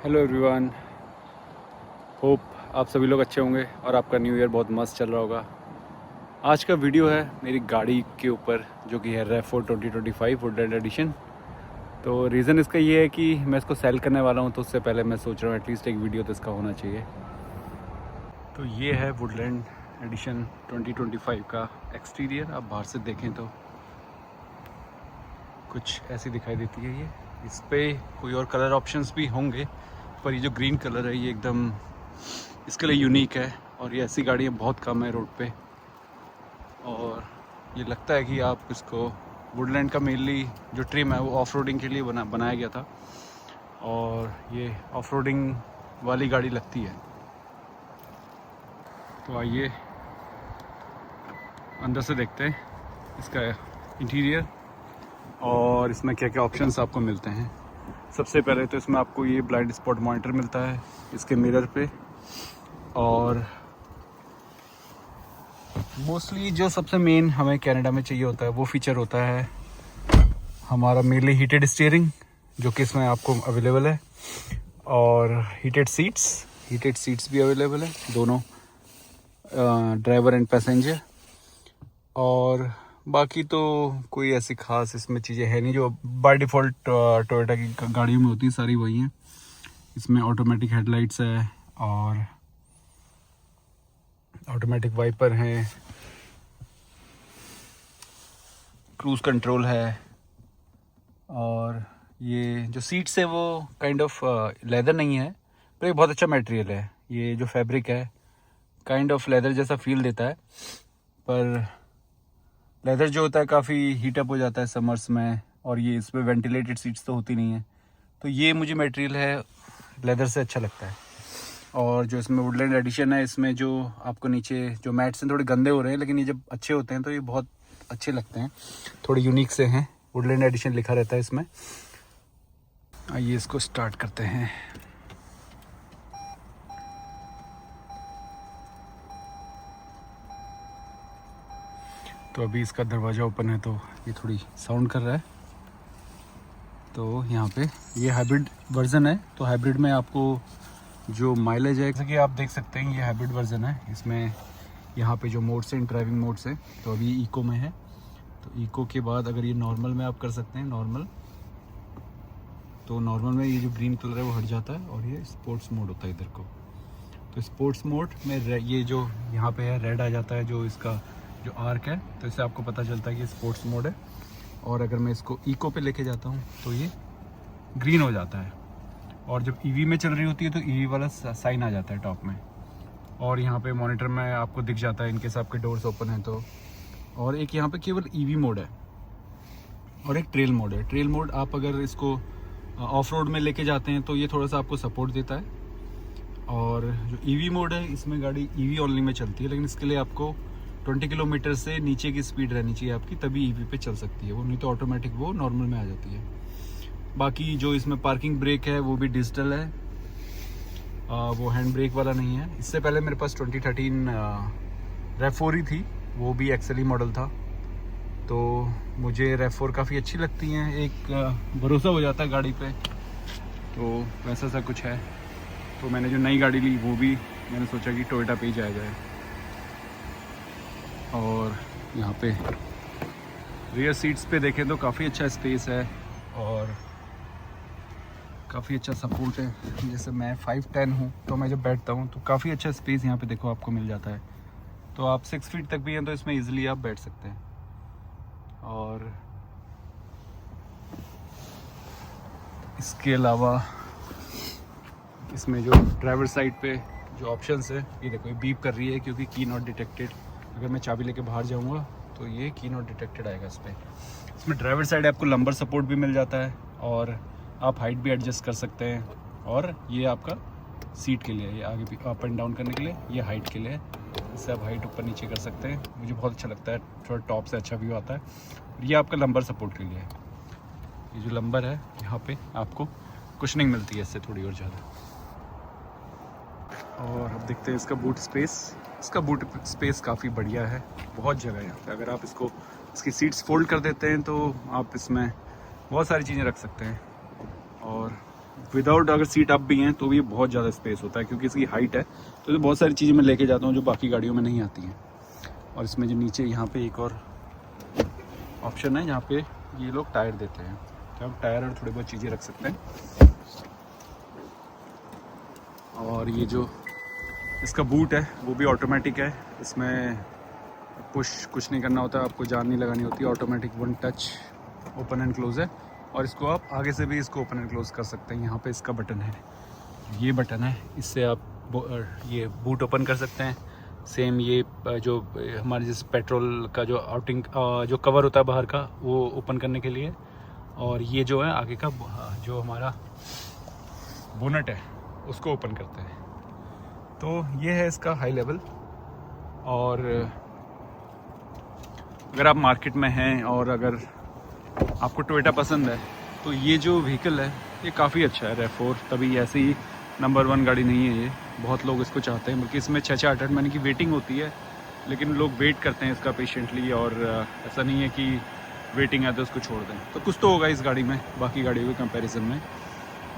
Hello everyone, hope आप सभी लोग अच्छे होंगे और आपका न्यू ईयर बहुत मस्त चल रहा होगा। आज का वीडियो है मेरी गाड़ी के ऊपर जो कि है RAV4 2025 वुडलैंड एडिशन। तो रीज़न इसका ये है कि मैं इसको सेल करने वाला हूँ, तो उससे पहले मैं सोच रहा हूँ एटलीस्ट एक वीडियो तो इसका होना चाहिए। तो ये है वुडलैंड एडिशन 2025 का एक्सटीरियर। आप बाहर से देखें तो कुछ ऐसी दिखाई देती है। ये इस पर कोई और कलर ऑप्शंस भी होंगे, पर ये जो ग्रीन कलर है ये एकदम इसके लिए यूनिक है और ये ऐसी गाड़ियाँ बहुत कम है रोड पे। और ये लगता है कि आप इसको वुडलैंड का मेनली जो ट्रिम है वो ऑफ रोडिंग के लिए बनाया गया था और ये ऑफ रोडिंग वाली गाड़ी लगती है। तो आइए अंदर से देखते हैं इसका इंटीरियर और इसमें क्या क्या ऑप्शंस आपको मिलते हैं। सबसे पहले तो इसमें आपको ये ब्लाइंड स्पॉट मॉनिटर मिलता है इसके मिरर पे, और मोस्टली जो सबसे मेन हमें कनाडा में चाहिए होता है वो फीचर होता है हमारा मेनली हीटेड स्टीयरिंग, जो कि इसमें आपको अवेलेबल है, और हीटेड सीट्स भी अवेलेबल है दोनों, ड्राइवर एंड पैसेंजर। और बाकी तो कोई ऐसी खास इसमें चीज़ें है नहीं जो बाय डिफ़ॉल्ट टोयोटा की गाड़ियों में होती हैं, सारी वही हैं। इसमें ऑटोमेटिक हेडलाइट्स है और ऑटोमेटिक वाइपर हैं, क्रूज़ कंट्रोल है, और ये जो सीट्स है वो काइंड ऑफ लेदर नहीं है, पर ये बहुत अच्छा मटेरियल है। ये जो फैब्रिक है काइंड ऑफ लेदर जैसा फील देता है, पर लेदर जो होता है काफ़ी हीटअप हो जाता है समर्स में, और ये इसमें वेंटिलेटेड सीट्स तो होती नहीं है। तो ये मुझे मटेरियल है लेदर से अच्छा लगता है। और जो इसमें वुडलैंड एडिशन है, इसमें जो आपको नीचे जो मैट्स हैं थोड़े गंदे हो रहे हैं, लेकिन ये जब अच्छे होते हैं तो ये बहुत अच्छे लगते हैं, थोड़े यूनिक से हैं। वुडलैंड एडिशन लिखा रहता है इसमें। आइए इसको स्टार्ट करते हैं। तो अभी इसका दरवाज़ा ओपन है तो ये थोड़ी साउंड कर रहा है। तो यहाँ पे ये हाइब्रिड वर्ज़न है, तो हाइब्रिड में आपको जो माइलेज है, जैसे कि आप देख सकते हैं ये हाइब्रिड वर्ज़न है। इसमें यहाँ पे जो मोड्स हैं, ड्राइविंग मोड्स हैं, तो अभी इको में है। तो इको के बाद अगर ये नॉर्मल में आप कर सकते हैं नॉर्मल, तो नॉर्मल में ये जो ग्रीन कलर है वो हट जाता है और ये स्पोर्ट्स मोड होता है इधर को। तो स्पोर्ट्स मोड में ये जो यहाँ पे है रेड आ जाता है, जो इसका जो आर्क है, तो इससे आपको पता चलता है कि स्पोर्ट्स मोड है। और अगर मैं इसको इको पे लेके जाता हूँ तो ये ग्रीन हो जाता है, और जब ईवी में चल रही होती है तो ईवी वाला साइन आ जाता है टॉप में, और यहाँ पे मॉनिटर में आपको दिख जाता है इनकेस आपके डोर्स ओपन हैं तो। और एक यहाँ पे केवल ईवी मोड है और एक ट्रेल मोड है। ट्रेल मोड आप अगर इसको ऑफ रोड में लेके जाते हैं तो ये थोड़ा सा आपको सपोर्ट देता है। और जो ईवी मोड है, इसमें गाड़ी ईवी ओनली में चलती है, लेकिन इसके लिए आपको 20 किलोमीटर से नीचे की स्पीड रहनी चाहिए आपकी, तभी ईवी पे चल सकती है वो, नहीं तो ऑटोमेटिक वो नॉर्मल में आ जाती है। बाकी जो इसमें पार्किंग ब्रेक है वो भी डिजिटल है, वो हैंड ब्रेक वाला नहीं है। इससे पहले मेरे पास 2013 RAV4 ही थी, वो भी एक्सएलई मॉडल था। तो मुझे RAV4 काफ़ी अच्छी लगती हैं, एक भरोसा हो जाता है गाड़ी पे, तो वैसा सा कुछ है। तो मैंने जो नई गाड़ी ली वो भी मैंने सोचा कि टोयोटा पे ही जाया जाए। और यहाँ पे रियर सीट्स पे देखें तो काफ़ी अच्छा स्पेस है और काफ़ी अच्छा सपोर्ट है। जैसे मैं 5'10" हूँ, तो मैं जब बैठता हूँ तो काफ़ी अच्छा स्पेस यहाँ पे देखो आपको मिल जाता है। तो आप 6 फीट तक भी हैं तो इसमें ईजिली आप बैठ सकते हैं। और इसके अलावा इसमें जो ड्राइवर साइड पे जो ऑप्शंस है, ये देखो ये बीप कर रही है क्योंकि की नॉट डिटेक्टेड। अगर मैं चाबी लेके बाहर जाऊंगा तो ये की नॉट डिटेक्टेड आएगा इस पर। इसमें ड्राइवर साइड आपको लंबर सपोर्ट भी मिल जाता है और आप हाइट भी एडजस्ट कर सकते हैं। और ये आपका सीट के लिए, ये आगे भी अप एंड डाउन करने के लिए, ये हाइट के लिए, इससे आप हाइट ऊपर नीचे कर सकते हैं। मुझे बहुत अच्छा लगता है, थोड़ा टॉप से अच्छा व्यू आता है। ये आपका लंबर सपोर्ट के लिए है। ये जो लंबर है यहाँ पे आपको कुशनिंग मिलती है इससे थोड़ी और ज़्यादा। और अब देखते हैं इसका बूट स्पेस। इसका बूट स्पेस काफ़ी बढ़िया है, बहुत जगह है यहाँ पे। अगर आप इसकी सीट्स फोल्ड कर देते हैं तो आप इसमें बहुत सारी चीज़ें रख सकते हैं। और विदाउट अगर सीट अप भी हैं तो भी बहुत ज़्यादा स्पेस होता है, क्योंकि इसकी हाइट है। तो बहुत सारी चीज़ें मैं लेके जाता हूँ जो बाकी गाड़ियों में नहीं आती हैं। और इसमें जो नीचे यहाँ पे एक और ऑप्शन है, यहाँ पे ये लोग टायर देते हैं, तो आप टायर और थोड़ी बहुत चीज़ें रख सकते हैं। और ये जो इसका बूट है वो भी ऑटोमेटिक है, इसमें पुश कुछ नहीं करना होता, आपको जान नहीं लगानी होती, automatic one touch open and close है। और इसको आप आगे से भी इसको ओपन एंड क्लोज़ कर सकते हैं। यहाँ पे इसका बटन है, ये बटन है, इससे आप ये बूट ओपन कर सकते हैं। सेम ये जो हमारे जैसे पेट्रोल का जो आउटिंग जो कवर होता है बाहर का, वो ओपन करने के लिए। और ये जो है आगे का जो हमारा बोनट है उसको ओपन करते हैं। तो ये है इसका हाई लेवल। और अगर आप मार्केट में हैं और अगर आपको टोयोटा पसंद है तो ये जो व्हीकल है ये काफ़ी अच्छा है। RAV4 तभी ऐसी ही नंबर 1 गाड़ी नहीं है ये, बहुत लोग इसको चाहते हैं, बल्कि इसमें 6-8 महीने की वेटिंग होती है, लेकिन लोग वेट करते हैं इसका पेशेंटली। और ऐसा नहीं है कि वेटिंग है तो उसको छोड़ दें, तो कुछ तो होगा इस गाड़ी में बाकी गाड़ियों के कंपैरिजन में।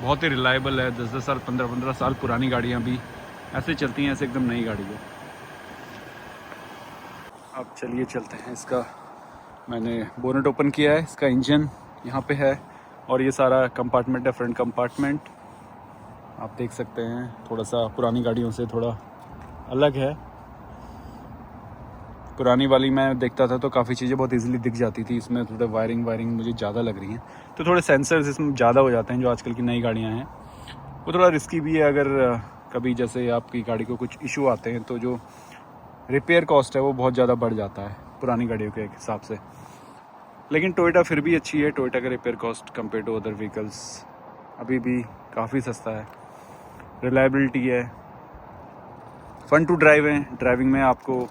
बहुत ही रिलायबल है, 10-10 साल 15-15 साल पुरानी गाड़ियाँ भी ऐसे चलती हैं, ऐसे एकदम नई गाड़ी है। अब चलिए चलते हैं। इसका मैंने बोनट ओपन किया है, इसका इंजन यहाँ पे है और ये सारा कंपार्टमेंट है, फ्रंट कंपार्टमेंट आप देख सकते हैं। थोड़ा सा पुरानी गाड़ियों से थोड़ा अलग है। पुरानी वाली मैं देखता था तो काफ़ी चीज़ें बहुत इजीली दिख जाती थी, इसमें थोड़ा वायरिंग मुझे ज़्यादा लग रही हैं, तो थोड़े सेंसर्स इसमें ज़्यादा हो जाते हैं जो आजकल की नई गाड़ियाँ हैं। वो थोड़ा रिस्की भी है, अगर कभी जैसे आपकी गाड़ी को कुछ इशू आते हैं तो जो रिपेयर कॉस्ट है वो बहुत ज़्यादा बढ़ जाता है पुरानी गाड़ियों के हिसाब से। लेकिन टोयोटा फिर भी अच्छी है, टोयोटा का repair cost compare to other vehicles अभी भी काफ़ी सस्ता है, रिलायबिलिटी है, फन टू ड्राइव है, ड्राइविंग में आपको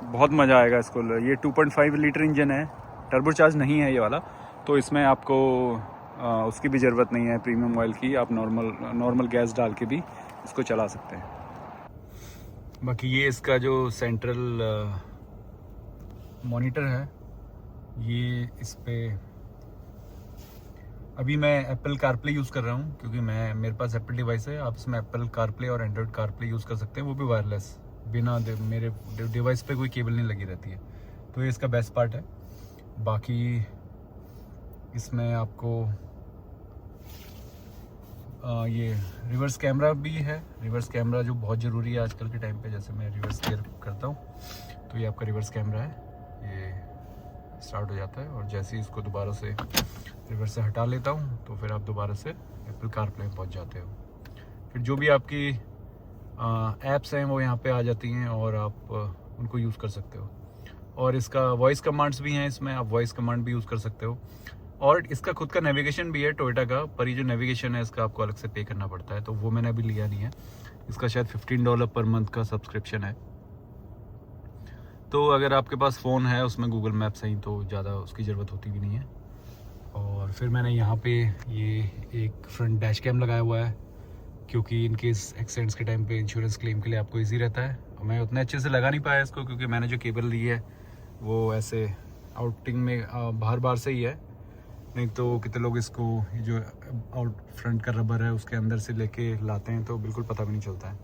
बहुत मज़ा आएगा इसको। ये 2.5 लीटर इंजन है, टर्बो चार्ज नहीं है ये वाला, तो इसमें आपको उसकी भी ज़रूरत नहीं है प्रीमियम ऑयल की, आप नॉर्मल गैस डाल के भी इसको चला सकते हैं। बाकी ये इसका जो सेंट्रल मॉनिटर है, ये इस पे अभी मैं एप्पल कारप्ले यूज़ कर रहा हूँ, क्योंकि मेरे पास एप्पल डिवाइस है। आप इसमें एप्पल कारप्ले और एंड्रॉयड कारप्ले यूज़ कर सकते हैं, वो भी वायरलेस, बिना मेरे डिवाइस पे कोई केबल नहीं लगी रहती है, तो ये इसका बेस्ट पार्ट है। बाकी इसमें आपको ये रिवर्स कैमरा भी है, रिवर्स कैमरा जो बहुत ज़रूरी है आजकल के टाइम पे। जैसे मैं रिवर्स गियर करता हूँ तो ये आपका रिवर्स कैमरा है, ये स्टार्ट हो जाता है, और जैसे ही इसको दोबारा से रिवर्स से हटा लेता हूँ तो फिर आप दोबारा से एप्पल कारप्ले में पहुँच जाते हो। फिर जो भी आपकी ऐप्स हैं वो यहाँ पे आ जाती हैं और आप उनको यूज़ कर सकते हो। और इसका वॉइस कमांड्स भी हैं, इसमें आप वॉइस कमांड भी यूज़ कर सकते हो। और इसका खुद का नेविगेशन भी है टोयोटा का, पर ये जो नेविगेशन है इसका आपको अलग से पे करना पड़ता है, तो वो मैंने अभी लिया नहीं है। इसका शायद $15 पर मंथ का सब्सक्रिप्शन है। तो अगर आपके पास फ़ोन है उसमें गूगल मैप्स हैं तो ज़्यादा उसकी ज़रूरत होती भी नहीं है। और फिर मैंने यहाँ पे ये एक फ्रंट डैश कैम लगाया हुआ है, क्योंकि इन केस एक्सीडेंट्स के टाइम पे इंश्योरेंस क्लेम के लिए आपको ईजी रहता है। मैं उतने अच्छे से लगा नहीं पाया इसको, क्योंकि मैंने जो केबल ली है वो ऐसे आउटिंग में बाहर से ही है, नहीं तो कितने लोग इसको जो आउट फ्रंट का रबर है उसके अंदर से लेके लाते हैं तो बिल्कुल पता भी नहीं चलता है।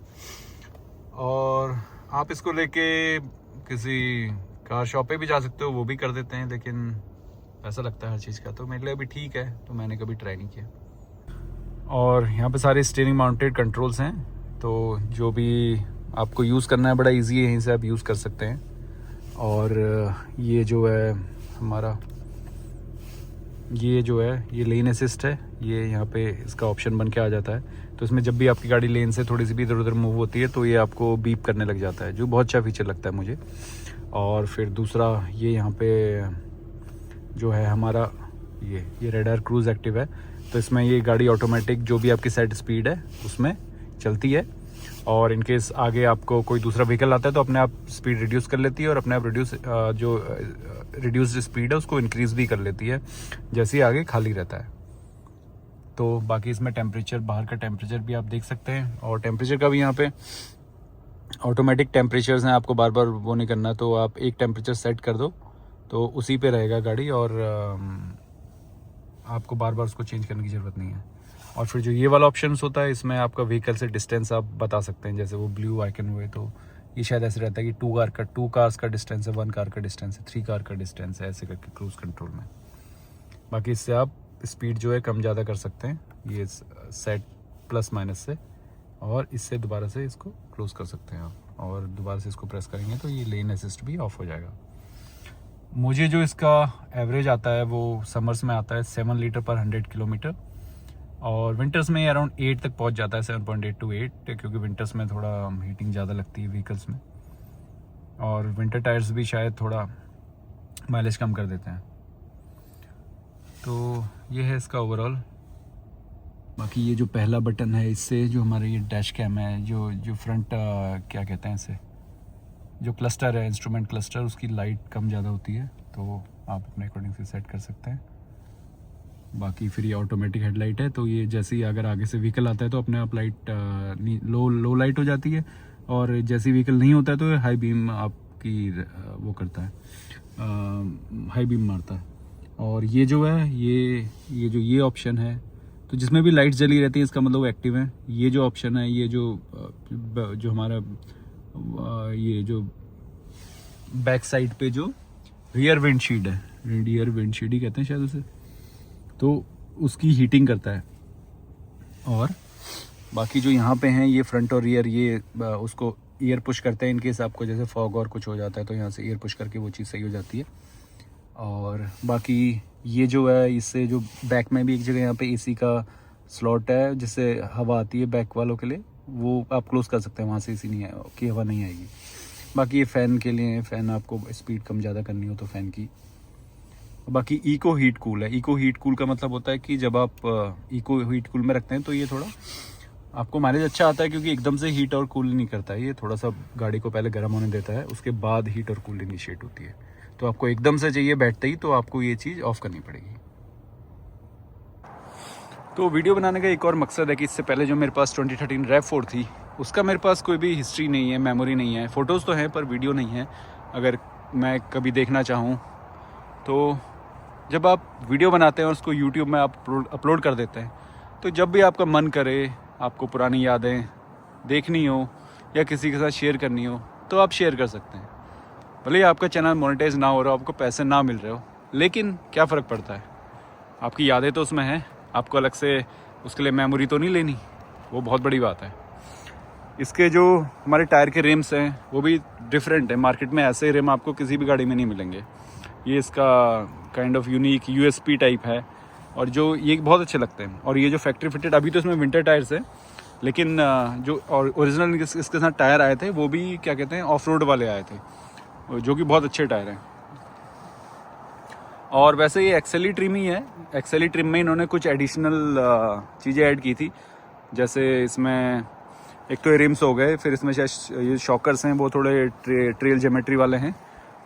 और आप इसको लेके किसी कार शॉप पे भी जा सकते हो, वो भी कर देते हैं, लेकिन पैसा लगता है हर चीज़ का, तो मेरे लिए अभी ठीक है, तो मैंने कभी ट्राई नहीं किया। और यहाँ पे सारे स्टीयरिंग माउंटेड कंट्रोल्स हैं, तो जो भी आपको यूज़ करना है बड़ा इजी है, यहीं से आप यूज़ कर सकते हैं। और ये जो है हमारा ये लेन असिस्ट है, ये यहाँ पे इसका ऑप्शन बन के आ जाता है, तो इसमें जब भी आपकी गाड़ी लेन से थोड़ी सी भी इधर उधर मूव होती है तो ये आपको बीप करने लग जाता है, जो बहुत अच्छा फीचर लगता है मुझे। और फिर दूसरा ये यहाँ पे जो है हमारा ये रेडार क्रूज एक्टिव है, तो इसमें ये गाड़ी ऑटोमेटिक जो भी आपकी सेट स्पीड है उसमें चलती है, और इनकेस आगे आपको कोई दूसरा व्हीकल आता है तो अपने आप स्पीड रिड्यूस कर लेती है, और अपने आप रिड्यूस्ड स्पीड है उसको इंक्रीज़ भी कर लेती है जैसे ही आगे खाली रहता है। तो बाकी इसमें टेम्परेचर, बाहर का टेम्परेचर भी आप देख सकते हैं, और टेम्परेचर का भी यहाँ पे ऑटोमेटिक टेम्परेचर्स हैं, आपको बार बार वो नहीं करना, तो आप एक टेम्परेचर सेट कर दो तो उसी पे रहेगा गाड़ी, और आपको बार बार उसको चेंज करने की ज़रूरत नहीं है। और फिर जो ये वाला ऑप्शन होता है, इसमें आपका व्हीकल से डिस्टेंस आप बता सकते हैं, जैसे वो ब्लू आइकन हुए तो ये शायद ऐसे रहता है कि 2 कार्स का डिस्टेंस है, 1 कार का डिस्टेंस है, 3 कार का डिस्टेंस है, ऐसे करके क्रूज़ कंट्रोल में। बाकी इससे आप स्पीड जो है कम ज़्यादा कर सकते हैं, ये सेट प्लस माइनस से, और इससे दोबारा से इसको क्लोज़ कर सकते हैं आप, और दोबारा से इसको प्रेस करेंगे तो ये लेन असिस्ट भी ऑफ हो जाएगा। मुझे जो इसका एवरेज आता है वो समर्स में आता है 7 लीटर पर 100 किलोमीटर, और विंटर्स में अराउंड 8 तक पहुंच जाता है, 7.8 to 8, क्योंकि विंटर्स में थोड़ा हीटिंग ज़्यादा लगती है व्हीकल्स में, और विंटर टायर्स भी शायद थोड़ा माइलेज कम कर देते हैं। तो ये है इसका ओवरऑल। बाकी ये जो पहला बटन है, इससे जो हमारा ये डैश कैम है, जो फ्रंट क्या कहते हैं इसे, जो क्लस्टर है, इंस्ट्रूमेंट क्लस्टर, उसकी लाइट कम ज़्यादा होती है, तो आप अपने अकॉर्डिंग से सेट कर सकते हैं। बाकी फिर ये ऑटोमेटिक हेडलाइट है, तो ये जैसे ही अगर आगे से व्हीकल आता है तो अपने आप लाइट लो लाइट हो जाती है, और जैसे व्हीकल नहीं होता है तो हाई बीम आपकी वो करता है, हाई बीम मारता है। और ये जो है ये ऑप्शन है, तो जिसमें भी लाइट्स जली रहती है इसका मतलब एक्टिव है। ये जो ऑप्शन है, ये जो हमारा ये जो बैक साइड पे जो रियर विंडशील्ड है, रियर विंडशील्ड ही कहते हैं शायद उसे, तो उसकी हीटिंग करता है। और बाकी जो यहाँ पे हैं ये फ्रंट और रियर, ये उसको एयर पुश करते हैं, इनकेस आपको जैसे फॉग और कुछ हो जाता है तो यहाँ से एयर पुश करके वो चीज़ सही हो जाती है। और बाकी ये जो है, इससे जो बैक में भी एक जगह यहाँ पे एसी का स्लॉट है, जिससे हवा आती है बैक वालों के लिए, वो आप क्लोज़ कर सकते हैं, वहाँ से एसी नहीं की हवा नहीं आएगी। बाकी ये फ़ैन के लिए, फ़ैन आपको स्पीड कम ज़्यादा करनी हो तो फ़ैन की। बाकी इको हीट कूल है। इको हीट कूल का मतलब होता है कि जब आप इको हीट कूल में रखते हैं तो ये थोड़ा आपको माइलेज अच्छा आता है, क्योंकि एकदम से हीट और कूल नहीं करता है, ये थोड़ा सा गाड़ी को पहले गर्म होने देता है, उसके बाद हीट और कूल इनिशिएट होती है। तो आपको एकदम से चाहिए बैठते ही, तो आपको ये चीज़ ऑफ करनी पड़ेगी। तो वीडियो बनाने का एक और मकसद है कि इससे पहले जो मेरे पास 2013 RAV4 थी, उसका मेरे पास कोई भी हिस्ट्री नहीं है, मेमोरी नहीं है, फ़ोटोज़ तो हैं पर वीडियो नहीं है। अगर मैं कभी देखना चाहूँ तो जब आप वीडियो बनाते हैं और उसको यूट्यूब में आप अपलोड कर देते हैं, तो जब भी आपका मन करे, आपको पुरानी यादें देखनी हो या किसी के साथ शेयर करनी हो, तो आप शेयर कर सकते हैं। भले ही आपका चैनल मोनेटाइज ना हो रहा हो, आपको पैसे ना मिल रहे हो, लेकिन क्या फ़र्क पड़ता है, आपकी यादें तो उसमें हैं। आपको अलग से उसके लिए मेमोरी तो नहीं लेनी, वो बहुत बड़ी बात है। इसके जो हमारे टायर के रिम्स हैं वो भी डिफरेंट है, मार्केट में ऐसे रिम आपको किसी भी गाड़ी में नहीं मिलेंगे। ये इसका kind of unique USP type है, और जो ये बहुत अच्छे लगते हैं। और ये जो फैक्ट्री फिटेड, अभी तो इसमें विंटर टायर्स है, लेकिन जो ओरिजिनल इसके साथ टायर आए थे वो भी क्या कहते हैं ऑफ रोड वाले आए थे, जो कि बहुत अच्छे टायर हैं। और वैसे ये एक्सेली ट्रिम ही है। एक्सेली ट्रिम में इन्होंने कुछ एडिशनल चीज़ें ऐड की थी, जैसे इसमें एक तो रिम्स हो गए, फिर इसमें शायद ये शॉकर्स हैं वो थोड़े ट्रेल ज्योमेट्री वाले हैं,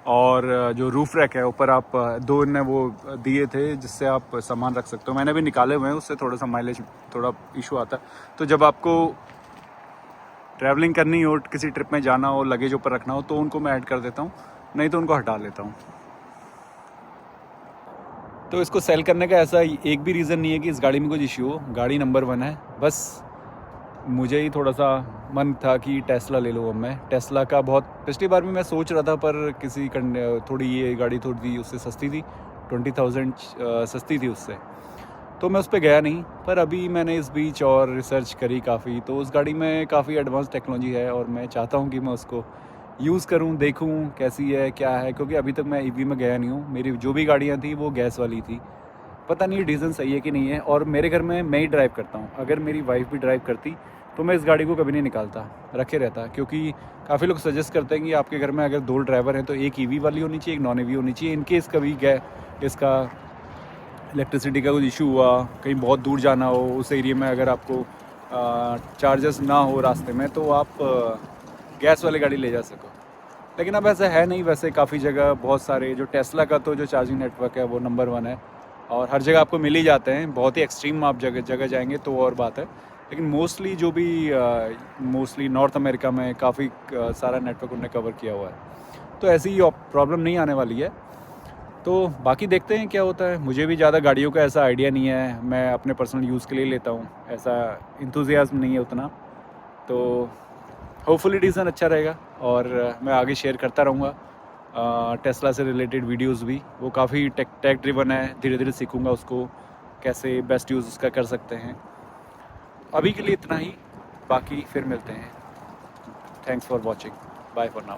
और जो रूफ रैक है ऊपर आप 2 ने वो दिए थे जिससे आप सामान रख सकते हो। मैंने भी निकाले हुए हैं, उससे थोड़ा सा माइलेज थोड़ा इशू आता है। तो जब आपको ट्रैवलिंग करनी हो, किसी ट्रिप में जाना हो, लगेज ऊपर रखना हो, तो उनको मैं ऐड कर देता हूँ, नहीं तो उनको हटा लेता हूँ। तो इसको सेल करने का ऐसा एक भी रीज़न नहीं है कि इस गाड़ी में कुछ इश्यू हो, गाड़ी नंबर 1 है। बस मुझे ही थोड़ा सा मन था कि टेस्ला ले लो। अब मैं टेस्ला का बहुत पिछली बार भी मैं सोच रहा था, पर किसी थोड़ी ये गाड़ी थोड़ी उससे सस्ती थी, 20,000 सस्ती थी उससे, तो मैं उस पर गया नहीं। पर अभी मैंने इस बीच और रिसर्च करी काफ़ी, तो उस गाड़ी में काफ़ी एडवांस टेक्नोलॉजी है, और मैं चाहता हूँ कि मैं उसको यूज़ करूँ, देखूँ कैसी है क्या है, क्योंकि अभी तक मैं EV में गया नहीं हूँ। मेरी जो भी गाड़ियाँ थी वो गैस वाली थी, पता नहीं डीजल सही है कि नहीं है। और मेरे घर में मैं ही ड्राइव करता हूँ, अगर मेरी वाइफ भी ड्राइव करती तो मैं इस गाड़ी को कभी नहीं निकालता, रखे रहता। क्योंकि काफ़ी लोग सजेस्ट करते हैं कि आपके घर में अगर 2 ड्राइवर हैं तो एक EV वाली होनी चाहिए, एक नॉन EV होनी चाहिए। इनकेस कभी इसका इलेक्ट्रिसिटी का कुछ इशू हुआ, कहीं बहुत दूर जाना हो, उस एरिया में अगर आपको चार्जर्स ना हो रास्ते में, तो आप गैस वाली गाड़ी ले जा सको। लेकिन अब ऐसा है नहीं। वैसे काफ़ी जगह बहुत सारे, जो टेस्ला का तो जो चार्जिंग नेटवर्क है वो नंबर 1 है, और हर जगह आपको मिल ही जाते हैं। बहुत ही एक्सट्रीम आप जगह जाएंगे तो और बात है, लेकिन मोस्टली जो भी मोस्टली नॉर्थ अमेरिका में काफ़ी सारा नेटवर्क उन्होंने कवर किया हुआ है, तो ऐसी प्रॉब्लम नहीं आने वाली है। तो बाकी देखते हैं क्या होता है। मुझे भी ज़्यादा गाड़ियों का ऐसा आइडिया नहीं है, मैं अपने पर्सनल यूज़ के लिए लेता हूँ, ऐसा इंथुजियाज्म नहीं है उतना। तो होपफुली डीजन अच्छा रहेगा और मैं आगे शेयर करता रहूँगा टेस्ला से रिलेटेड वीडियोस भी। वो काफ़ी टेक ड्रिवन है, धीरे धीरे सीखूँगा उसको कैसे बेस्ट यूज़ उसका कर सकते हैं। अभी के लिए इतना ही, बाकी फिर मिलते हैं। Thanks for watching, bye for now.